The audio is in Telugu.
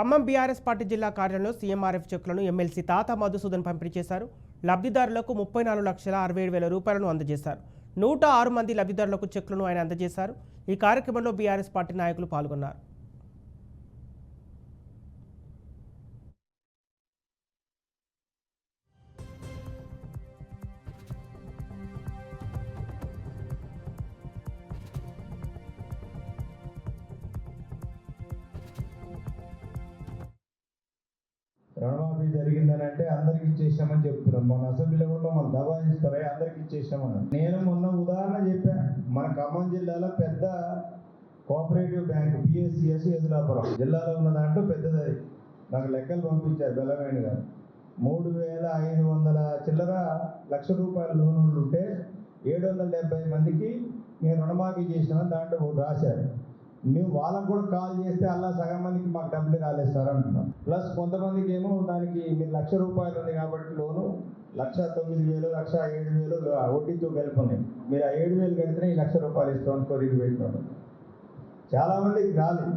ఖమ్మం బీఆర్ఎస్ పార్టీ జిల్లా కార్యాలయంలో సీఎంఆర్ఎఫ్ చెక్కులను ఎమ్మెల్సీ తాత మధుసూదన్ పంపిణీ చేశారు. లబ్ధిదారులకు 34,60,000 రూపాయలను అందజేశారు. 106 మంది లబ్ధిదారులకు చెక్కులను ఆయన అందజేశారు. ఈ కార్యక్రమంలో బీఆర్ఎస్ పార్టీ నాయకులు పాల్గొన్నారు. రుణమాఫీ జరిగిందని అంటే అందరికి ఇచ్చేసామని చెప్తున్నాం. మన అసెంబ్లీలో కూడా మనం దబాయిస్తారా అందరికి ఇచ్చేసామని. నేను మొన్న ఉదాహరణ చెప్పాను. మన ఖమ్మం జిల్లాలో పెద్ద కోఆపరేటివ్ బ్యాంక్ PSCS ఎదులాపురం జిల్లాలో ఉన్న దాంట్లో పెద్దది. నాకు లెక్కలు పంపించారు బెల్లవేణి గారు. 3,500 చిల్లర లక్ష రూపాయల లోన్ ఉంటే 770 మందికి నేను రుణమాఫీ చేసినామని దాంట్లో రాశారు. మేము వాళ్ళకు కూడా కాల్ చేస్తే అలా సగం మందికి మాకు డబ్బులు రాలేదు సార్ అంటున్నాం. ప్లస్ కొంతమందికి ఏమో దానికి మీరు ₹1,00,000 ఉంది కాబట్టి లోను 1,09,000 1,07,000 వడ్డీతో కలిపి మీరు ఆ 7,000 కడితేనే ఈ ₹1,00,000 ఇస్తామని కోరిక పెట్టినాడు. చాలామందికి రాలేదు.